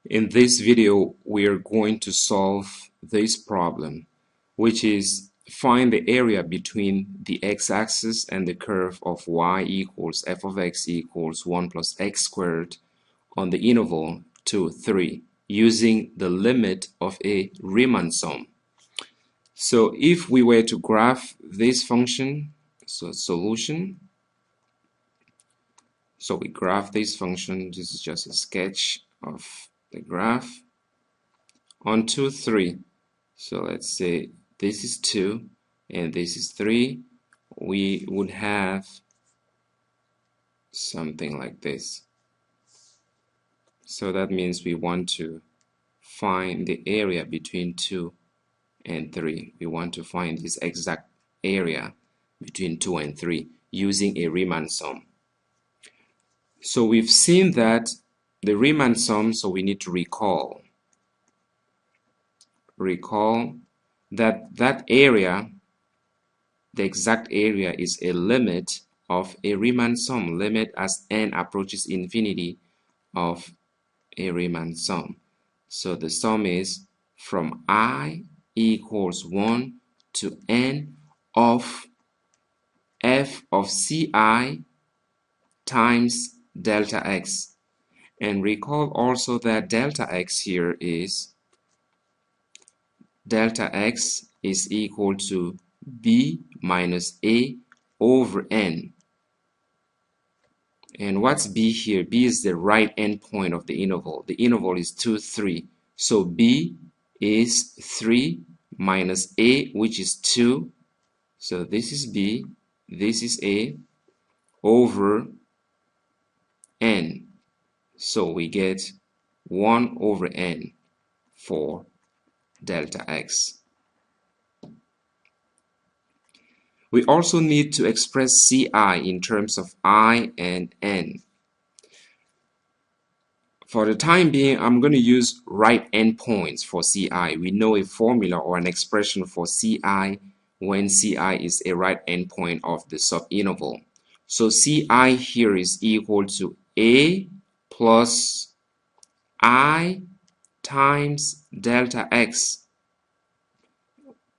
In this video, we are going to solve this problem, which is find the area between the x-axis and the curve of y equals f of x equals 1 plus x squared on the interval 2, 3, using the limit of a Riemann sum. So if we were to graph this function, solution, so we graph this function. This is just a sketch of the graph on 2, 3. So let's say this is 2 and this is 3. We would have something like this. So that means we want to find the area between 2 and 3. We want to find this exact area between 2 and 3 using a Riemann sum. So we've seen that the Riemann sum, so we need to recall that that area, the exact area, is a limit of a Riemann sum, limit as n approaches infinity of a Riemann sum. So the sum is from I equals 1 to n of f of ci times delta x. And recall also that delta x here is delta x is equal to b minus a over n. And what's b here? B is the right endpoint of the interval. The interval is 2, 3. So b is 3 minus a, which is 2. So this is b, this is a, over n. So we get 1 over n for delta x. We also need to express ci in terms of I and n. For the time being, I'm going to use right endpoints for ci. We know a formula or an expression for ci when ci is a right endpoint of the subinterval. So ci here is equal to a plus I times delta x.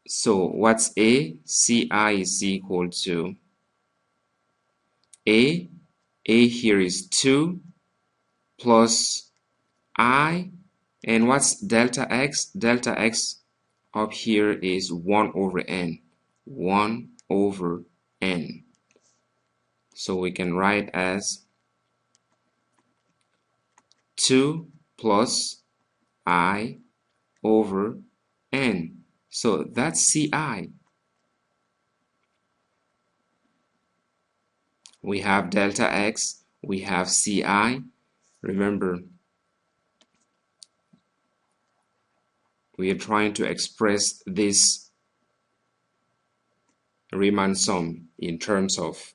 So what's a? Ci is equal to a here is 2 plus I, and what's delta x? Delta x up here is 1 over n, 1 over n. So we can write as 2 plus I over n. So that's ci. We have delta x, we have ci. Remember, we are trying to express this Riemann sum in terms of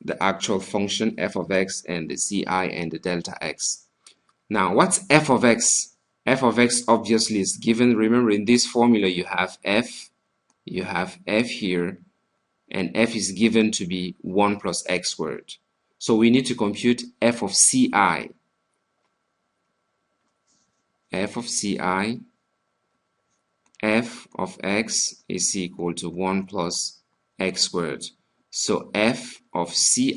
the actual function f of x and the ci and the delta x. Now, what's f of x? F of x obviously is given. Remember, in this formula you have f here, and f is given to be 1 plus x squared. So we need to compute f of ci. F of ci, f of x is equal to 1 plus x squared. So f of ci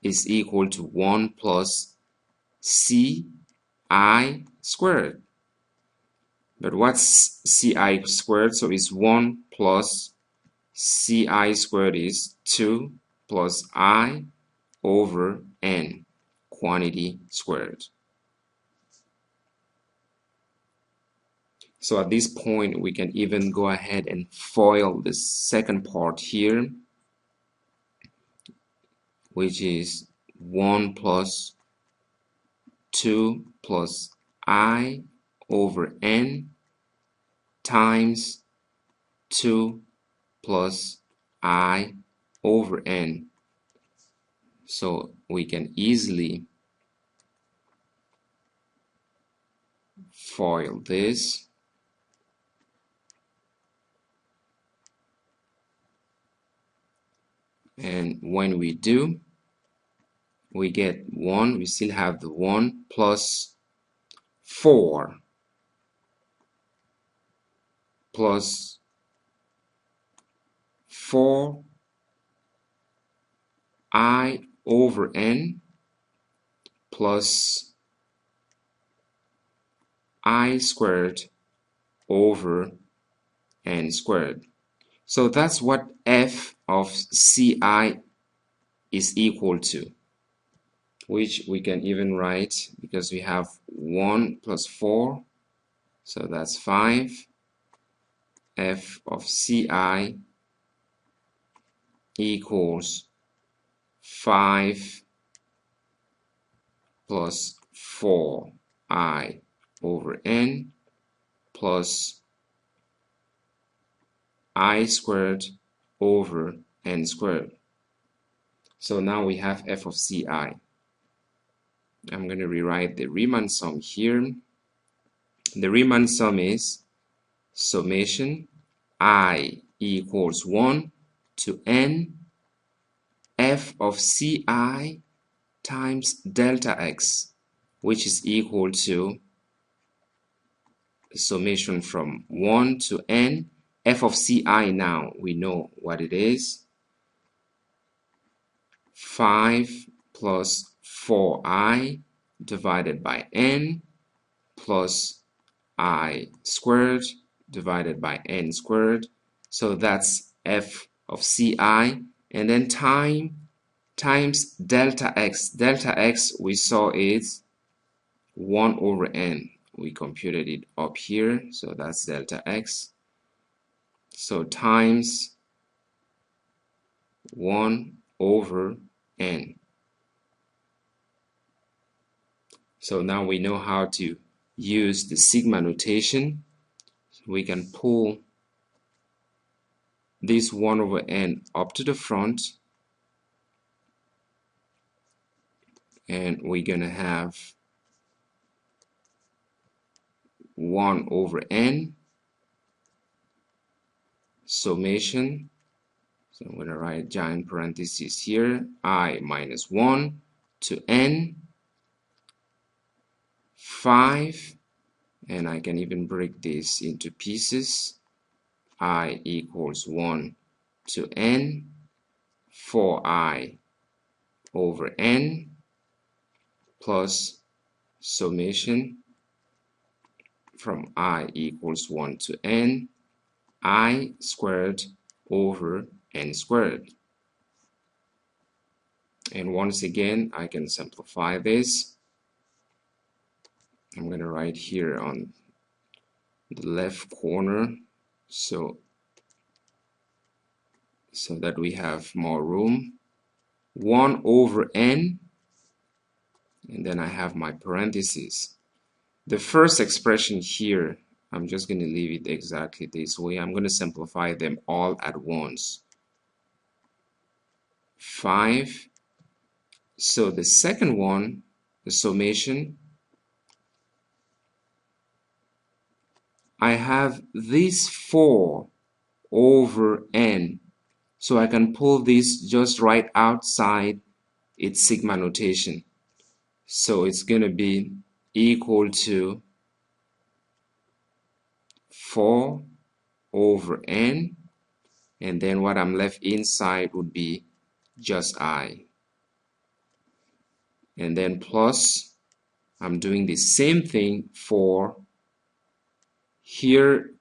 is equal to 1 plus ci squared. But what's ci squared? So it's 1 plus ci squared is 2 plus I over n, quantity squared. So at this point, we can even go ahead and FOIL the second part here, which is 1 plus 2 plus I over n times 2 plus I over n. So we can easily FOIL this. And when we do, we get 1. We still have the 1 plus 4 plus 4I over n plus I squared over n squared. So that's what f of ci is equal to, which we can even write because we have 1 plus 4, so that's 5. F of ci equals 5 plus 4I over n plus I squared over n squared. So now we have f of ci. I'm going to rewrite the Riemann sum here. The Riemann sum is summation I equals 1 to n f of ci times delta x, which is equal to summation from 1 to n. F of ci now, we know what it is. 5 plus 4I divided by n plus I squared divided by n squared. So that's f of ci, and then times delta x. Delta x we saw is 1 over n. We computed it up here, so that's delta x. So times 1 over n. So now we know how to use the sigma notation. We can pull this 1 over n up to the front, and we're going to have 1 over n summation. So I'm going to write giant parentheses here, I minus 1 to n 5, and I can even break this into pieces. I equals 1 to n 4I over n plus summation from I equals 1 to n I squared over n squared. And once again, I can simplify this. I'm going to write here on the left corner so that we have more room. 1 over n, and then I have my parentheses. The first expression here, I'm just going to leave it exactly this way. I'm going to simplify them all at once. 5. So the second one, the summation, I have this 4 over n. So I can pull this just right outside its sigma notation. So it's going to be equal to 4 over n, and then what I'm left inside would be just I. And then plus, I'm doing the same thing for here.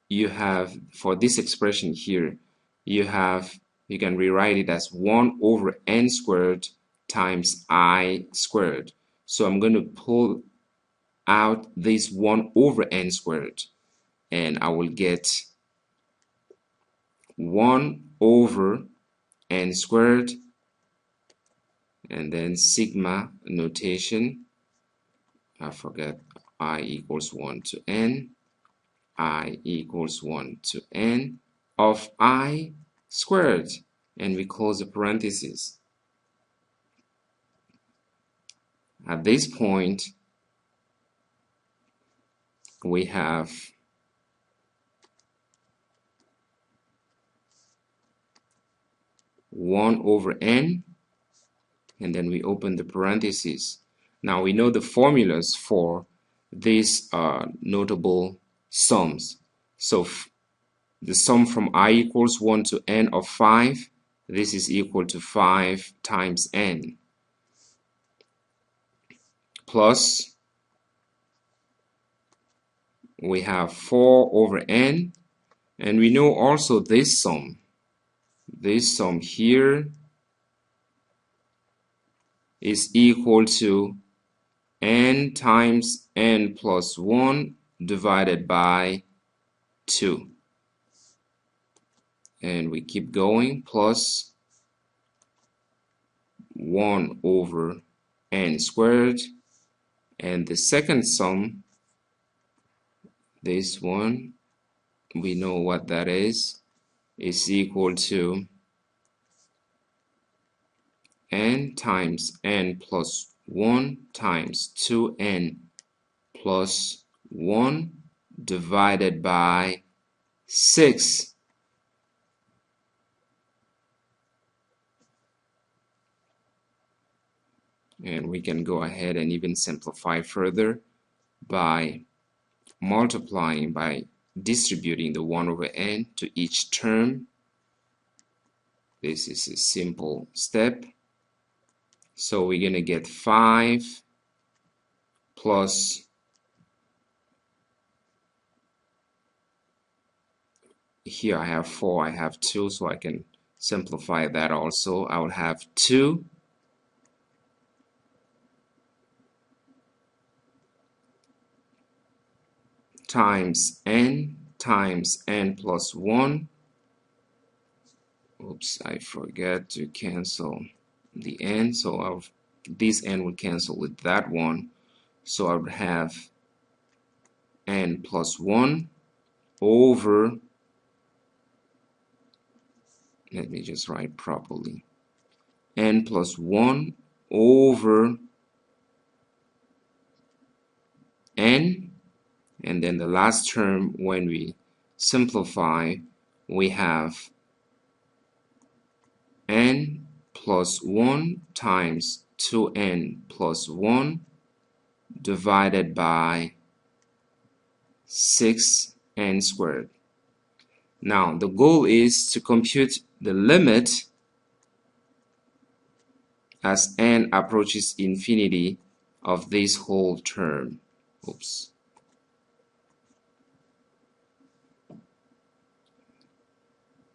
You have, for this expression here, you can rewrite it as 1 over n squared times I squared. So I'm going to pull out this 1 over n squared, and I will get 1 over n squared, and then sigma notation. I forget, I equals 1 to n. I equals 1 to n of I squared, and we close the parentheses. At this point, we have one over n, and then we open the parentheses. Now we know the formulas for these notable sums. So the sum from I equals 1 to n of 5, this is equal to 5 times n, plus we have 4 over n, and we know also this sum here is equal to n times n plus 1 divided by 2. And we keep going, plus 1 over n squared. And the second sum, this one, we know what that is equal to n times n plus 1 times 2n plus 1 divided by 6. And we can go ahead and even simplify further by multiplying, by distributing the 1 over n to each term. This is a simple step. So we're going to get 5 plus, here I have 4, I have 2, so I can simplify that also. I would have 2 times n plus 1. Oops, I forget to cancel the n, so this n will cancel with that one. So I would have n plus 1 over, let me just write properly, n plus 1 over n, and then the last term, when we simplify, we have n plus 1 times 2n plus 1 divided by 6n squared. Now the goal is to compute the limit as n approaches infinity of this whole term. Oops.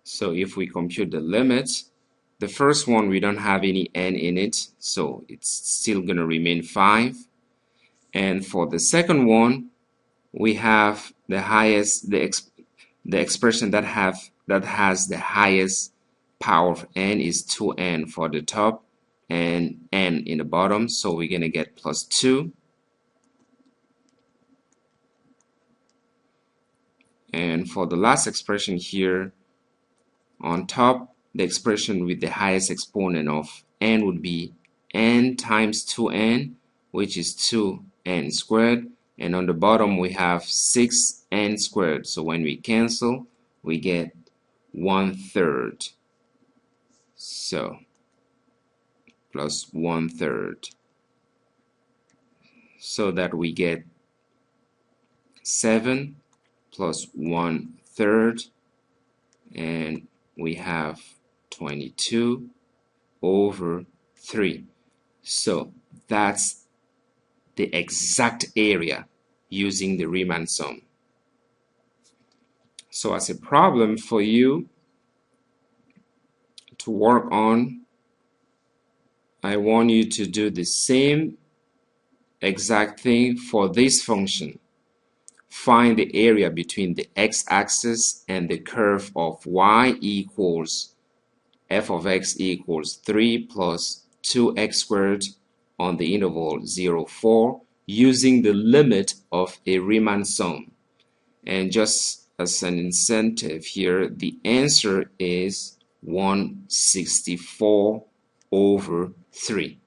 So if we compute the limit, the first one, we don't have any n in it, so it's still going to remain 5. And for the second one, we have the highest, the expression that has the highest power of n is 2n for the top and n in the bottom, so we're going to get plus 2. And for the last expression here, on top, the expression with the highest exponent of n would be n times 2n, which is 2n squared, and on the bottom we have 6n squared. So when we cancel, we get 1/3. So plus 1/3, so that we get 7 plus 1/3, and we have 22 over 3. So that's the exact area using the Riemann sum. So as a problem for you to work on, I want you to do the same exact thing for this function. Find the area between the x-axis and the curve of y equals f of x equals 3 plus 2x squared on the interval 0, 4 using the limit of a Riemann sum. And just as an incentive here, the answer is 164 over 3.